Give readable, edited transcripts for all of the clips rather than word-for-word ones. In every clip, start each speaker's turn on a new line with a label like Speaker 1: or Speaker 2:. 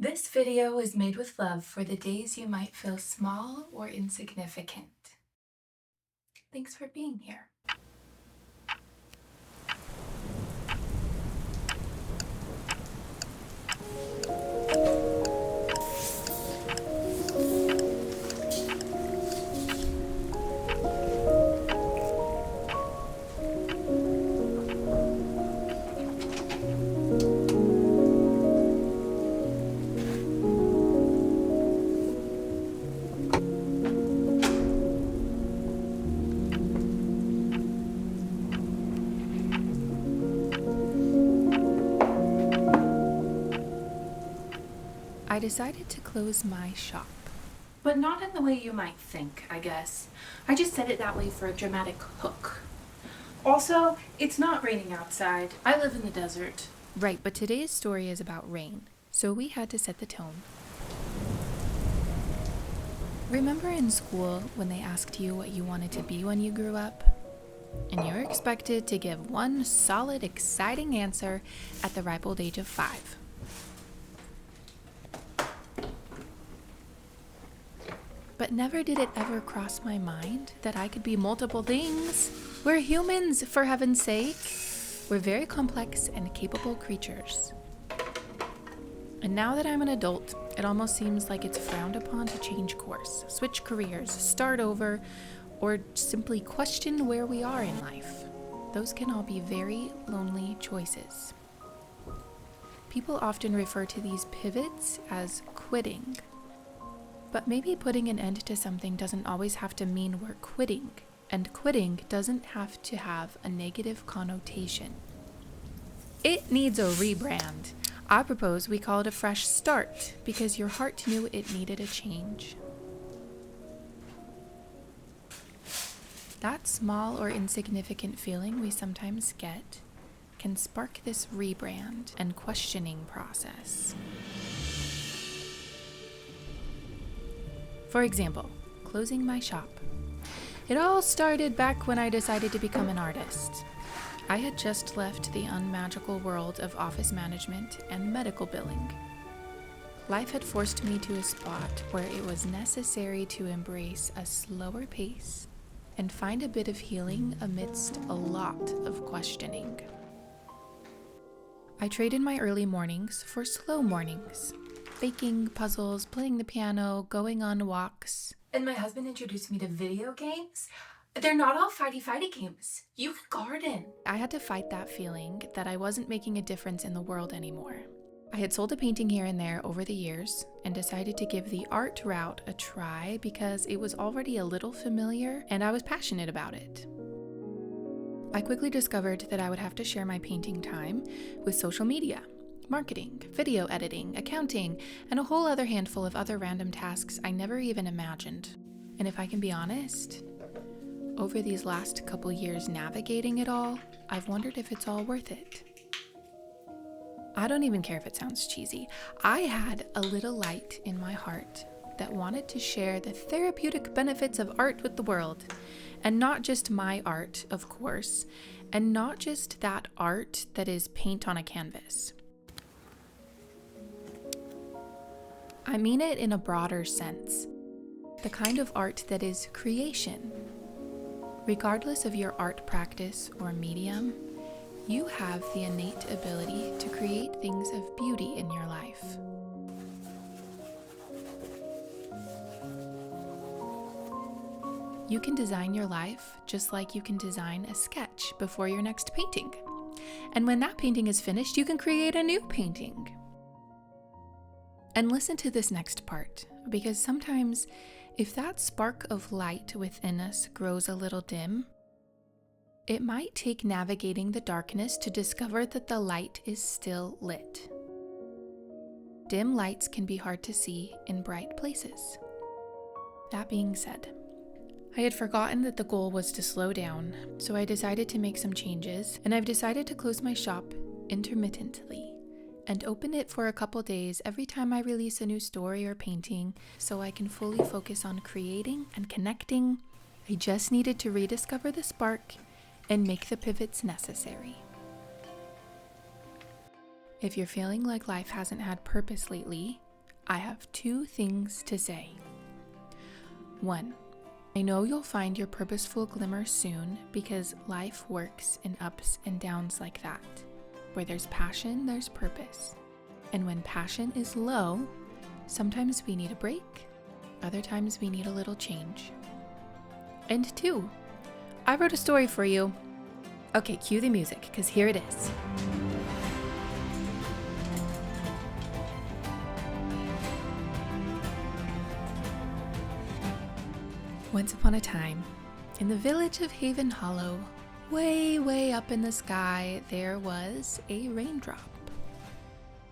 Speaker 1: This video is made with love for the days you might feel small or insignificant. Thanks for being here. I decided to close my shop. But not in the way you might think, I guess. I just said it that way for a dramatic hook. Also, it's not raining outside. I live in the desert. Right, but today's story is about rain, so we had to set the tone. Remember in school when they asked you what you wanted to be when you grew up? And you're expected to give one solid, exciting answer at the ripe old age of 5. But never did it ever cross my mind that I could be multiple things. We're humans, for heaven's sake. We're very complex and capable creatures. And now that I'm an adult, it almost seems like it's frowned upon to change course, switch careers, start over, or simply question where we are in life. Those can all be very lonely choices. People often refer to these pivots as quitting. But maybe putting an end to something doesn't always have to mean we're quitting, and quitting doesn't have to have a negative connotation. It needs a rebrand. I propose we call it a fresh start, because your heart knew it needed a change. That small or insignificant feeling we sometimes get can spark this rebrand and questioning process. For example, closing my shop. It all started back when I decided to become an artist. I had just left the unmagical world of office management and medical billing. Life had forced me to a spot where it was necessary to embrace a slower pace and find a bit of healing amidst a lot of questioning. I traded my early mornings for slow mornings. Baking, puzzles, playing the piano, going on walks. And my husband introduced me to video games. They're not all fighty games. You can garden. I had to fight that feeling that I wasn't making a difference in the world anymore. I had sold a painting here and there over the years and decided to give the art route a try because it was already a little familiar and I was passionate about it. I quickly discovered that I would have to share my painting time with social media, marketing, video editing, accounting, and a whole other handful of other random tasks I never even imagined. And if I can be honest, over these last couple years navigating it all, I've wondered if it's all worth it. I don't even care if it sounds cheesy. I had a little light in my heart that wanted to share the therapeutic benefits of art with the world. And not just my art, of course, and not just that art that is paint on a canvas. I mean it in a broader sense, the kind of art that is creation. Regardless of your art practice or medium, you have the innate ability to create things of beauty in your life. You can design your life just like you can design a sketch before your next painting. And when that painting is finished, you can create a new painting. And listen to this next part, because sometimes if that spark of light within us grows a little dim, it might take navigating the darkness to discover that the light is still lit. Dim lights can be hard to see in bright places. That being said, I had forgotten that the goal was to slow down, so I decided to make some changes, and I've decided to close my shop intermittently and open it for a couple days every time I release a new story or painting so I can fully focus on creating and connecting. I just needed to rediscover the spark and make the pivots necessary. If you're feeling like life hasn't had purpose lately, I have 2 things to say. 1. I know you'll find your purposeful glimmer soon because life works in ups and downs like that. Where there's passion, there's purpose. And when passion is low, sometimes we need a break, other times we need a little change. And 2, I wrote a story for you. Okay, cue the music, because here it is. Once upon a time, in the village of Haven Hollow, way up in the sky, there was a raindrop.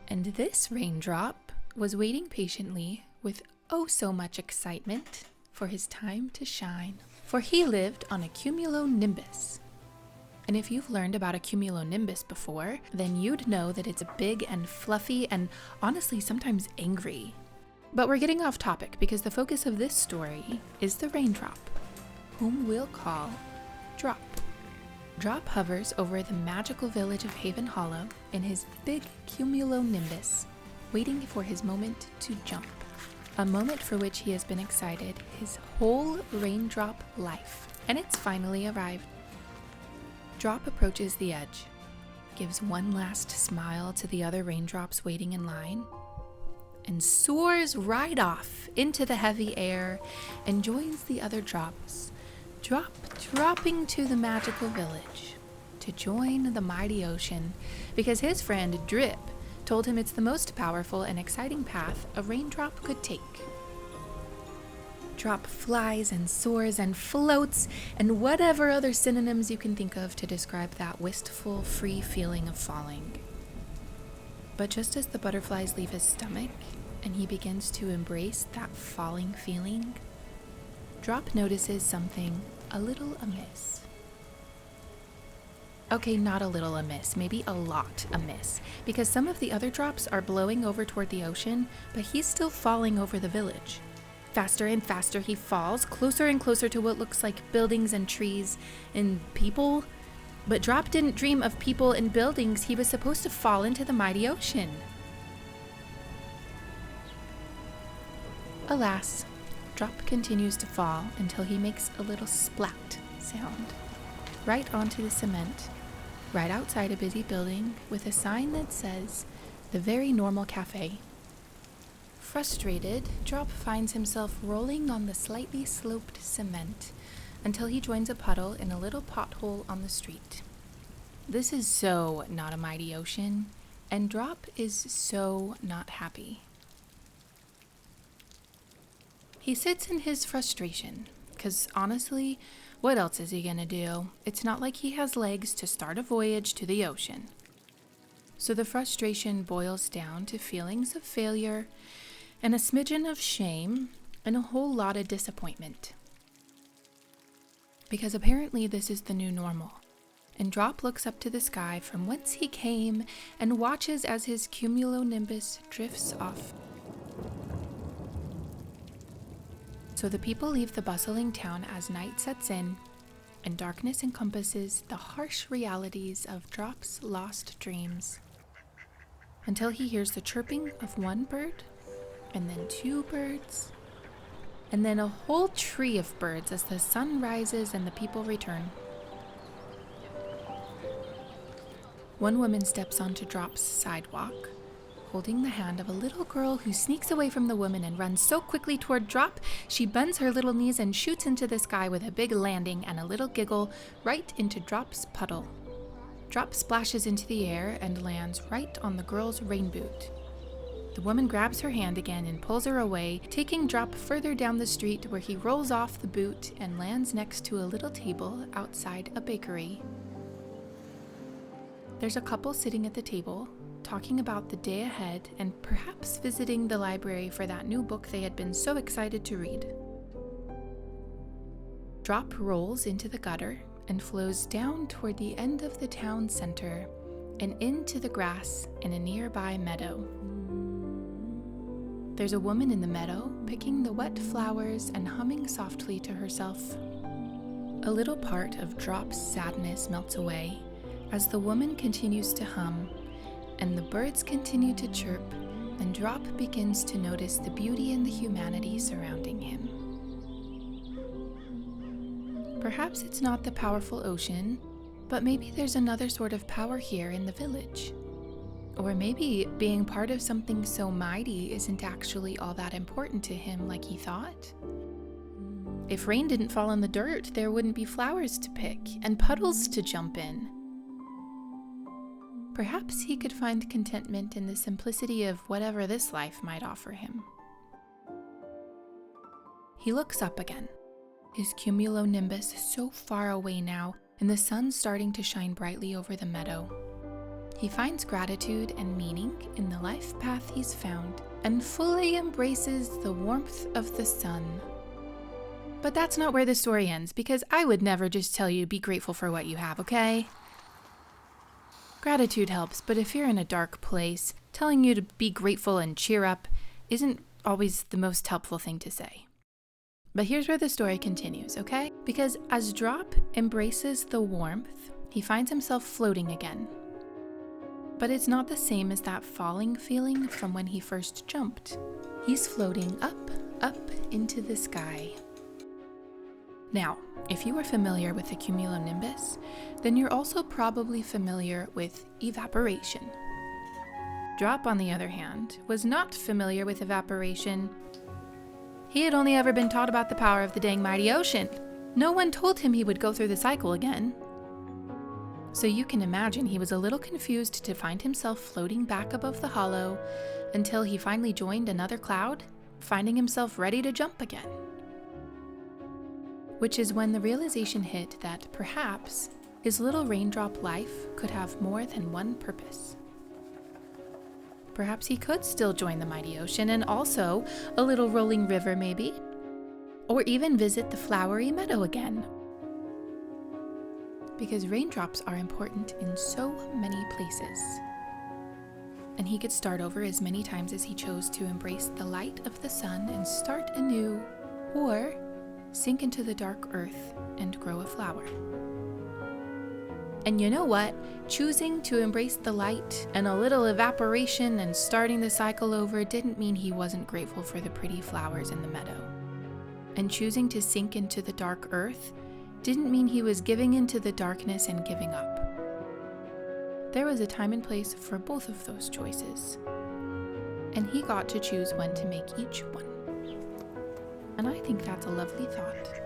Speaker 1: And this raindrop was waiting patiently with oh so much excitement for his time to shine. For he lived on a cumulonimbus. And if you've learned about a cumulonimbus before, then you'd know that it's big and fluffy and honestly sometimes angry. But we're getting off topic because the focus of this story is the raindrop, whom we'll call Drop. Drop hovers over the magical village of Haven Hollow in his big cumulonimbus, waiting for his moment to jump. A moment for which he has been excited his whole raindrop life. And it's finally arrived. Drop approaches the edge, gives one last smile to the other raindrops waiting in line, and soars right off into the heavy air and joins the other drops, dropping to the magical village to join the mighty ocean because his friend Drip told him it's the most powerful and exciting path a raindrop could take. Drop flies and soars and floats and whatever other synonyms you can think of to describe that wistful, free feeling of falling. But just as the butterflies leave his stomach and he begins to embrace that falling feeling, Drop notices something a little amiss. Okay, not a little amiss, maybe a lot amiss, because some of the other drops are blowing over toward the ocean, but he's still falling over the village. Faster and faster he falls, closer and closer to what looks like buildings and trees and people. But Drop didn't dream of people and buildings. He was supposed to fall into the mighty ocean. Alas, Drop continues to fall until he makes a little splat sound right onto the cement, right outside a busy building with a sign that says, "The Very Normal Cafe." Frustrated, Drop finds himself rolling on the slightly sloped cement until he joins a puddle in a little pothole on the street. This is so not a mighty ocean, and Drop is so not happy. He sits in his frustration, because honestly, what else is he gonna do? It's not like he has legs to start a voyage to the ocean. So the frustration boils down to feelings of failure and a smidgen of shame and a whole lot of disappointment. Because apparently this is the new normal, and Drop looks up to the sky from whence he came and watches as his cumulonimbus drifts off. So the people leave the bustling town as night sets in and darkness encompasses the harsh realities of Drop's lost dreams, until he hears the chirping of one bird, and then 2 birds, and then a whole tree of birds as the sun rises and the people return. One woman steps onto Drop's sidewalk, holding the hand of a little girl who sneaks away from the woman and runs so quickly toward Drop, she bends her little knees and shoots into the sky with a big landing and a little giggle right into Drop's puddle. Drop splashes into the air and lands right on the girl's rain boot. The woman grabs her hand again and pulls her away, taking Drop further down the street where he rolls off the boot and lands next to a little table outside a bakery. There's a couple sitting at the table, talking about the day ahead and perhaps visiting the library for that new book they had been so excited to read. Drop rolls into the gutter and flows down toward the end of the town center and into the grass in a nearby meadow. There's a woman in the meadow picking the wet flowers and humming softly to herself. A little part of Drop's sadness melts away as the woman continues to hum and the birds continue to chirp and Drop begins to notice the beauty and the humanity surrounding him. Perhaps it's not the powerful ocean, but maybe there's another sort of power here in the village. Or maybe being part of something so mighty isn't actually all that important to him like he thought. If rain didn't fall in the dirt, there wouldn't be flowers to pick and puddles to jump in. Perhaps he could find contentment in the simplicity of whatever this life might offer him. He looks up again, his cumulonimbus so far away now, and the sun starting to shine brightly over the meadow. He finds gratitude and meaning in the life path he's found and fully embraces the warmth of the sun. But that's not where the story ends, because I would never just tell you be grateful for what you have, okay? Gratitude helps, but if you're in a dark place, telling you to be grateful and cheer up isn't always the most helpful thing to say. But here's where the story continues, okay? Because as Drop embraces the warmth, he finds himself floating again. But it's not the same as that falling feeling from when he first jumped. He's floating up into the sky. Now, if you are familiar with the cumulonimbus, then you're also probably familiar with evaporation. Drop, on the other hand, was not familiar with evaporation. He had only ever been taught about the power of the dang mighty ocean. No one told him he would go through the cycle again. So you can imagine he was a little confused to find himself floating back above the hollow until he finally joined another cloud, finding himself ready to jump again. Which is when the realization hit that perhaps his little raindrop life could have more than one purpose. Perhaps he could still join the mighty ocean and also a little rolling river maybe, or even visit the flowery meadow again. Because raindrops are important in so many places. And he could start over as many times as he chose to embrace the light of the sun and start anew, or sink into the dark earth and grow a flower. And you know what? Choosing to embrace the light and a little evaporation and starting the cycle over didn't mean he wasn't grateful for the pretty flowers in the meadow. And choosing to sink into the dark earth didn't mean he was giving into the darkness and giving up. There was a time and place for both of those choices. And he got to choose when to make each one. And I think that's a lovely thought.